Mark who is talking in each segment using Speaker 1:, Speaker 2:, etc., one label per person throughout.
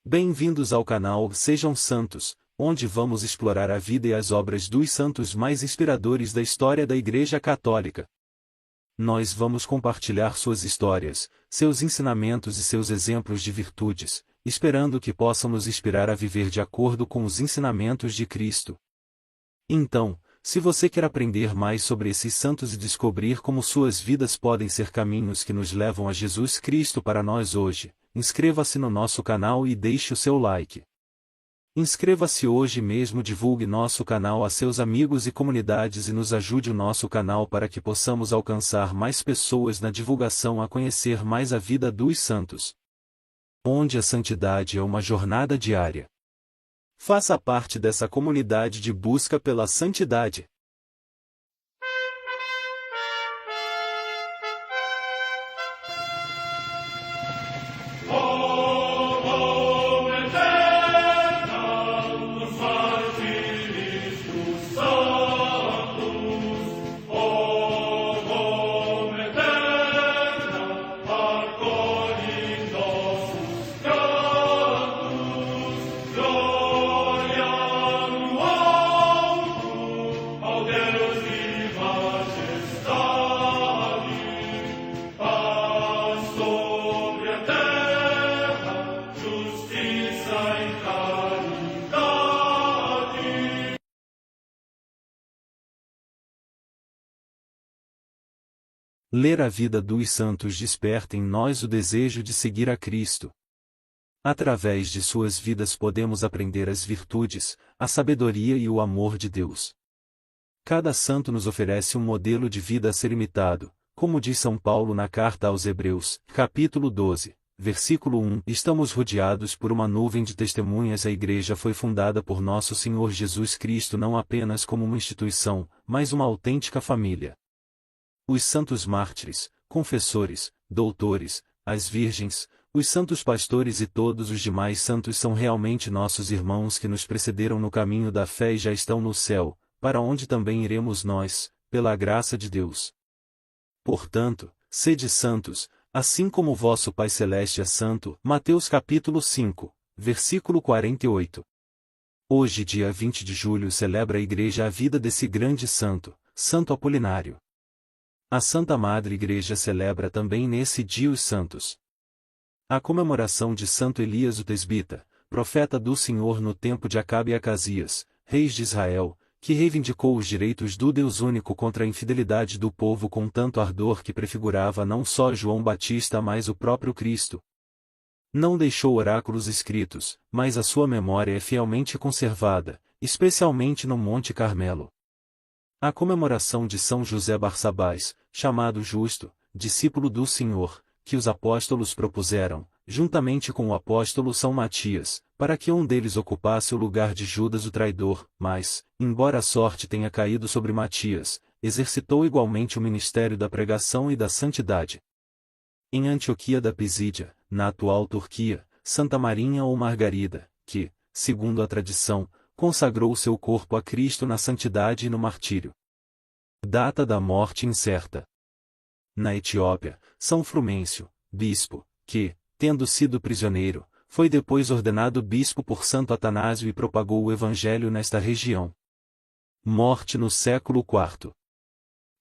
Speaker 1: Bem-vindos ao canal Sejam Santos, onde vamos explorar a vida e as obras dos santos mais inspiradores da história da Igreja Católica. Nós vamos compartilhar suas histórias, seus ensinamentos e seus exemplos de virtudes, esperando que possam nos inspirar a viver de acordo com os ensinamentos de Cristo. Então, se você quer aprender mais sobre esses santos e descobrir como suas vidas podem ser caminhos que nos levam a Jesus Cristo para nós hoje, inscreva-se no nosso canal e deixe o seu like. Inscreva-se hoje mesmo, divulgue nosso canal a seus amigos e comunidades e nos ajude o nosso canal para que possamos alcançar mais pessoas na divulgação a conhecer mais a vida dos santos. Onde a santidade é uma jornada diária. Faça parte dessa comunidade de busca pela santidade. Ler a vida dos santos desperta em nós o desejo de seguir a Cristo. Através de suas vidas podemos aprender as virtudes, a sabedoria e o amor de Deus. Cada santo nos oferece um modelo de vida a ser imitado, como diz São Paulo na carta aos Hebreus, capítulo 12, versículo 1. Estamos rodeados por uma nuvem de testemunhas. A Igreja foi fundada por nosso Senhor Jesus Cristo não apenas como uma instituição, mas uma autêntica família. Os santos mártires, confessores, doutores, as virgens, os santos pastores e todos os demais santos são realmente nossos irmãos que nos precederam no caminho da fé e já estão no céu, para onde também iremos nós, pela graça de Deus. Portanto, sede santos, assim como o vosso Pai Celeste é santo. Mateus capítulo 5, versículo 48. Hoje, dia 20 de julho, celebra a Igreja a vida desse grande santo, Santo Apolinário. A Santa Madre Igreja celebra também nesse dia os santos. A comemoração de Santo Elias o Tesbita, profeta do Senhor no tempo de Acabe e Acasias, reis de Israel, que reivindicou os direitos do Deus único contra a infidelidade do povo com tanto ardor que prefigurava não só João Batista mas o próprio Cristo. Não deixou oráculos escritos, mas a sua memória é fielmente conservada, especialmente no Monte Carmelo. A comemoração de São José Barsabás, chamado Justo, discípulo do Senhor, que os apóstolos propuseram, juntamente com o apóstolo São Matias, para que um deles ocupasse o lugar de Judas o traidor, mas, embora a sorte tenha caído sobre Matias, exercitou igualmente o ministério da pregação e da santidade. Em Antioquia da Pisídia, na atual Turquia, Santa Marinha ou Margarida, que, segundo a tradição, consagrou seu corpo a Cristo na santidade e no martírio. Data da morte incerta. Na Etiópia, São Frumêncio, bispo, que, tendo sido prisioneiro, foi depois ordenado bispo por Santo Atanásio e propagou o Evangelho nesta região. Morte no século IV.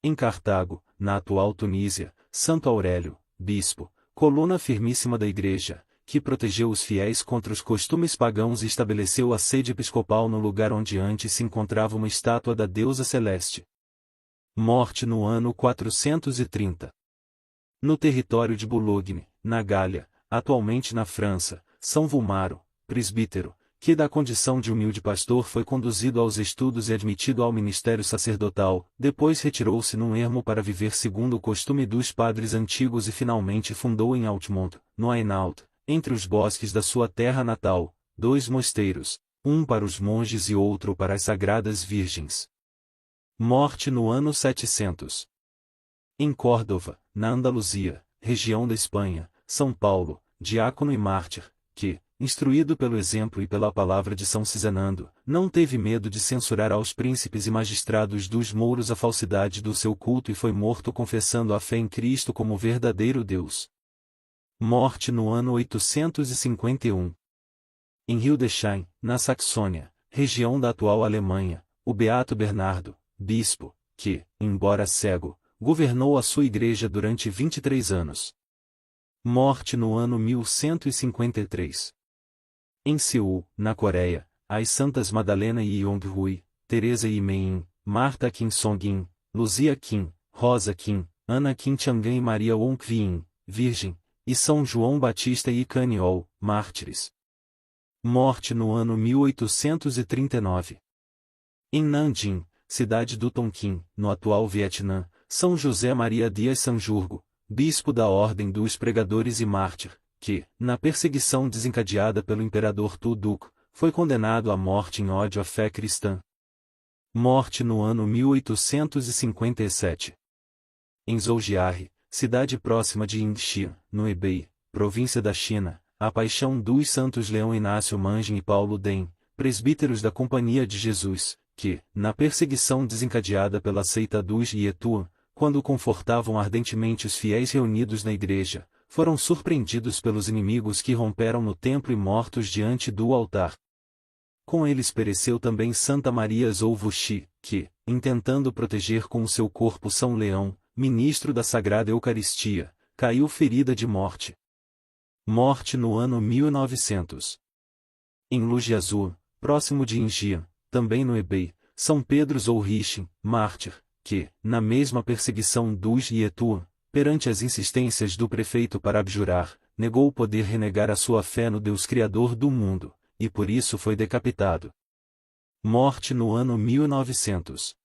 Speaker 1: Em Cartago, na atual Tunísia, Santo Aurélio, bispo, coluna firmíssima da Igreja, que protegeu os fiéis contra os costumes pagãos e estabeleceu a sede episcopal no lugar onde antes se encontrava uma estátua da deusa celeste. Morte no ano 430. No território de Boulogne, na Gália, atualmente na França, São Vulmaro, presbítero, que da condição de humilde pastor foi conduzido aos estudos e admitido ao ministério sacerdotal, depois retirou-se num ermo para viver segundo o costume dos padres antigos e finalmente fundou em Altmont, no Hainaut, entre os bosques da sua terra natal, 2 mosteiros, um para os monges e outro para as sagradas virgens. Morte no ano 700. Em Córdoba, na Andaluzia, região da Espanha, São Paulo, diácono e mártir, que, instruído pelo exemplo e pela palavra de São Cisanando, não teve medo de censurar aos príncipes e magistrados dos mouros a falsidade do seu culto e foi morto confessando a fé em Cristo como verdadeiro Deus. Morte no ano 851. Em Hildesheim, na Saxônia, região da atual Alemanha, o beato Bernardo, bispo, que, embora cego, governou a sua igreja durante 23 anos. Morte no ano 1153. Em Seul, na Coreia, as santas Madalena e Yong-hui, Teresa e Mein, Martha Kim Song-in, Luzia Kim, Rosa Kim, Ana Kim Chang'an e Maria Wong-Kwi-in, Virgem, e São João Batista e Caniol, mártires. Morte no ano 1839. Em Nanjing, cidade do Tonkin, no atual Vietnã, São José Maria Dias Sanjurgo, bispo da Ordem dos Pregadores e mártir, que, na perseguição desencadeada pelo imperador Tu Duc, foi condenado à morte em ódio à fé cristã. Morte no ano 1857. Em Zhoujiang, cidade próxima de Yingxian, no Hebei, província da China, a paixão dos santos Leão Inácio Manjin e Paulo Den, presbíteros da Companhia de Jesus, que, na perseguição desencadeada pela seita dos Yetuan, quando confortavam ardentemente os fiéis reunidos na igreja, foram surpreendidos pelos inimigos que romperam no templo e mortos diante do altar. Com eles pereceu também Santa Maria Zhou-Vuxi, que, intentando proteger com o seu corpo São Leão, ministro da Sagrada Eucaristia, caiu ferida de morte. Morte no ano 1900. Em Lujiazur, próximo de Injian, também no Hebei, São Pedro Zhou-Rixin, mártir, que, na mesma perseguição dos Yetuan, perante as insistências do prefeito para abjurar, negou poder renegar a sua fé no Deus Criador do mundo, e por isso foi decapitado. Morte no ano 1900.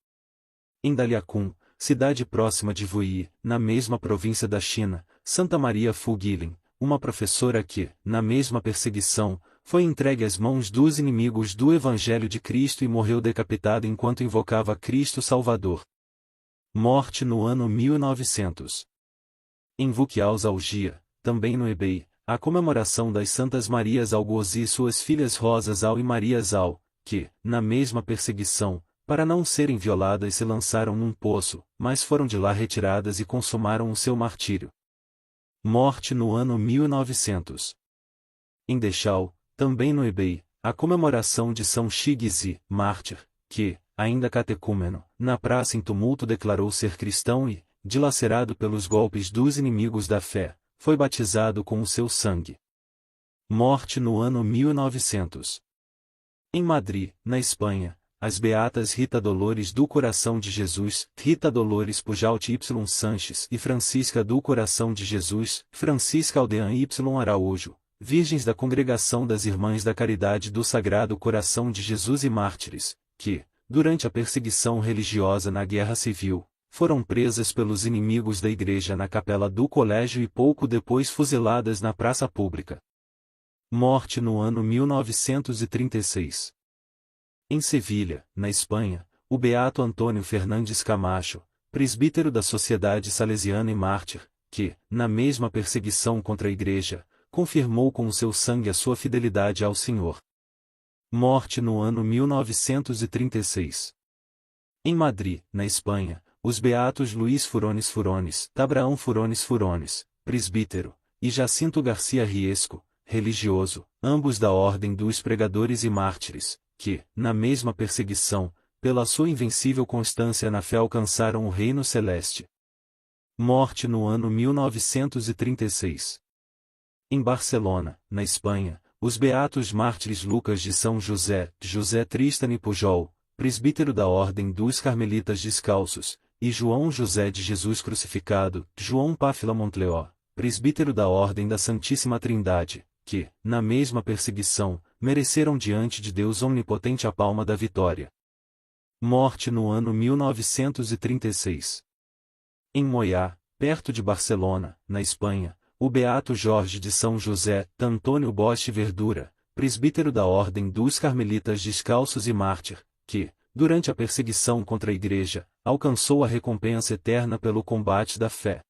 Speaker 1: Em Daliakun, cidade próxima de Wuyi, na mesma província da China, Santa Maria Fu-Guilin, uma professora que, na mesma perseguição, foi entregue às mãos dos inimigos do Evangelho de Cristo e morreu decapitada enquanto invocava Cristo Salvador. Morte no ano 1900. Em Wuqiao Zhaojia, também no Hebei, a comemoração das Santas Marias Algozi e suas filhas Rosa Zhao e Maria Zhao, que, na mesma perseguição, para não serem violadas se lançaram num poço, mas foram de lá retiradas e consumaram o seu martírio. Morte no ano 1900. Em Dechau, também no Hebei, a comemoração de São Shigzi, mártir, que, ainda catecúmeno, na praça em tumulto declarou ser cristão e, dilacerado pelos golpes dos inimigos da fé, foi batizado com o seu sangue. Morte no ano 1900. Em Madrid, na Espanha, as beatas Rita Dolores do Coração de Jesus, Rita Dolores Pujalt Y Sanches e Francisca do Coração de Jesus, Francisca Aldean Y Araújo, virgens da Congregação das Irmãs da Caridade do Sagrado Coração de Jesus e mártires, que, durante a perseguição religiosa na Guerra Civil, foram presas pelos inimigos da igreja na capela do colégio e pouco depois fuziladas na praça pública. Morte no ano 1936. Em Sevilha, na Espanha, o beato Antônio Fernandes Camacho, presbítero da Sociedade Salesiana e mártir, que, na mesma perseguição contra a igreja, confirmou com o seu sangue a sua fidelidade ao Senhor. Morte no ano 1936. Em Madrid, na Espanha, os beatos Luís Furones Furones, Tabraão Furones Furones, presbítero, e Jacinto Garcia Riesco, religioso, ambos da Ordem dos Pregadores e Mártires, que, na mesma perseguição, pela sua invencível constância na fé alcançaram o reino celeste. Morte no ano 1936. Em Barcelona, na Espanha, os beatos mártires Lucas de São José, José Tristan e Pujol, presbítero da Ordem dos Carmelitas Descalços, e João José de Jesus Crucificado, João Páfila Montleó, presbítero da Ordem da Santíssima Trindade, que, na mesma perseguição, mereceram diante de Deus Onipotente a palma da vitória. Morte no ano 1936. Em Moià, perto de Barcelona, na Espanha, o beato Jorge de São José, Antônio Bosch Verdura, presbítero da Ordem dos Carmelitas Descalços e mártir, que, durante a perseguição contra a Igreja, alcançou a recompensa eterna pelo combate da fé.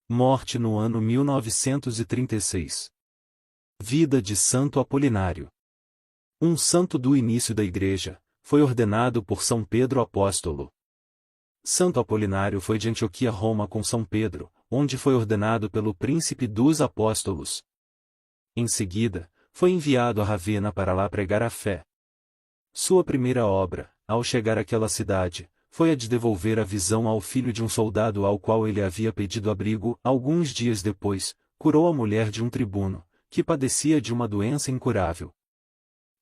Speaker 1: Morte no ano 1936. Vida de Santo Apolinário. Um santo do início da Igreja, foi ordenado por São Pedro Apóstolo. Santo Apolinário foi de Antioquia a Roma com São Pedro, onde foi ordenado pelo Príncipe dos Apóstolos. Em seguida, foi enviado a Ravenna para lá pregar a fé. Sua primeira obra, ao chegar àquela cidade, foi a de devolver a visão ao filho de um soldado ao qual ele havia pedido abrigo. Alguns dias depois, curou a mulher de um tribuno, que padecia de uma doença incurável.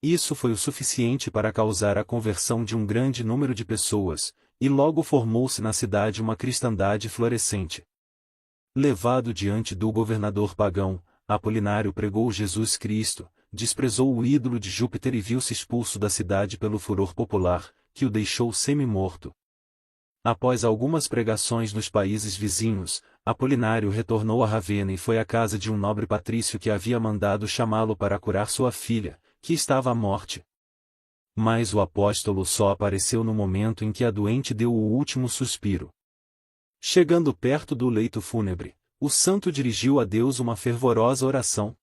Speaker 1: Isso foi o suficiente para causar a conversão de um grande número de pessoas, e logo formou-se na cidade uma cristandade florescente. Levado diante do governador pagão, Apolinário pregou Jesus Cristo, desprezou o ídolo de Júpiter e viu-se expulso da cidade pelo furor popular, que o deixou semi-morto. Após algumas pregações nos países vizinhos, Apolinário retornou a Ravenna e foi à casa de um nobre patrício que havia mandado chamá-lo para curar sua filha, que estava à morte. Mas o apóstolo só apareceu no momento em que a doente deu o último suspiro. Chegando perto do leito fúnebre, o santo dirigiu a Deus uma fervorosa oração.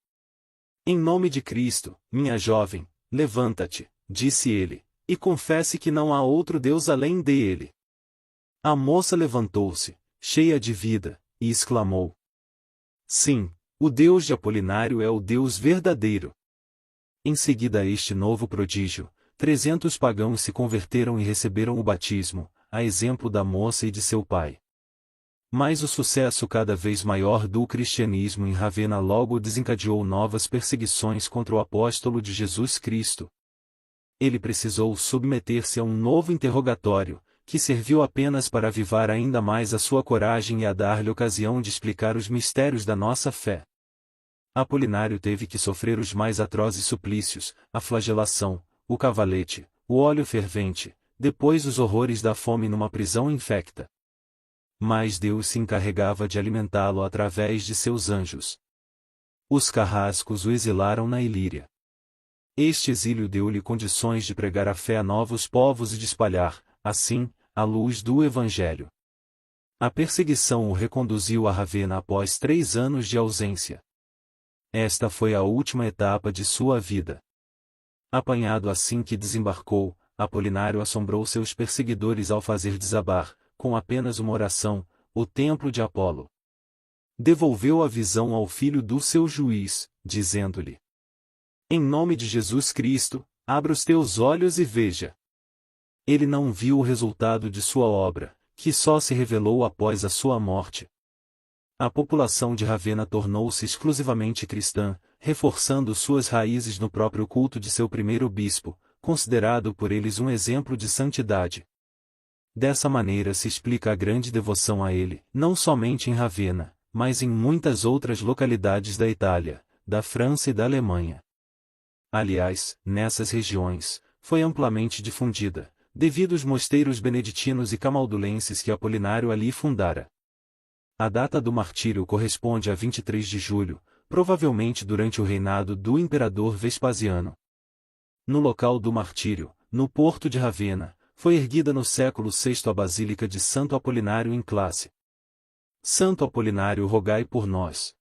Speaker 1: Em nome de Cristo, minha jovem, levanta-te, disse ele, e confesse que não há outro Deus além dele. A moça levantou-se, cheia de vida, e exclamou: Sim, o Deus de Apolinário é o Deus verdadeiro. Em seguida a este novo prodígio, 300 pagãos se converteram e receberam o batismo, a exemplo da moça e de seu pai. Mas o sucesso cada vez maior do cristianismo em Ravenna logo desencadeou novas perseguições contra o apóstolo de Jesus Cristo. Ele precisou submeter-se a um novo interrogatório, que serviu apenas para avivar ainda mais a sua coragem e a dar-lhe ocasião de explicar os mistérios da nossa fé. Apolinário teve que sofrer os mais atrozes suplícios, a flagelação, o cavalete, o óleo fervente, depois os horrores da fome numa prisão infecta. Mas Deus se encarregava de alimentá-lo através de seus anjos. Os carrascos o exilaram na Ilíria. Este exílio deu-lhe condições de pregar a fé a novos povos e de espalhar, assim, a luz do Evangelho. A perseguição o reconduziu a Ravenna após 3 anos de ausência. Esta foi a última etapa de sua vida. Apanhado assim que desembarcou, Apolinário assombrou seus perseguidores ao fazer desabar, com apenas uma oração, o templo de Apolo. Devolveu a visão ao filho do seu juiz, dizendo-lhe: Em nome de Jesus Cristo, abra os teus olhos e veja. Ele não viu o resultado de sua obra, que só se revelou após a sua morte. A população de Ravenna tornou-se exclusivamente cristã, reforçando suas raízes no próprio culto de seu primeiro bispo, considerado por eles um exemplo de santidade. Dessa maneira se explica a grande devoção a ele, não somente em Ravenna, mas em muitas outras localidades da Itália, da França e da Alemanha. Aliás, nessas regiões, foi amplamente difundida, devido aos mosteiros beneditinos e camaldulenses que Apolinário ali fundara. A data do martírio corresponde a 23 de julho, provavelmente durante o reinado do imperador Vespasiano. No local do martírio, no porto de Ravenna, foi erguida no século VI a Basílica de Santo Apolinário em Classe. Santo Apolinário, rogai por nós.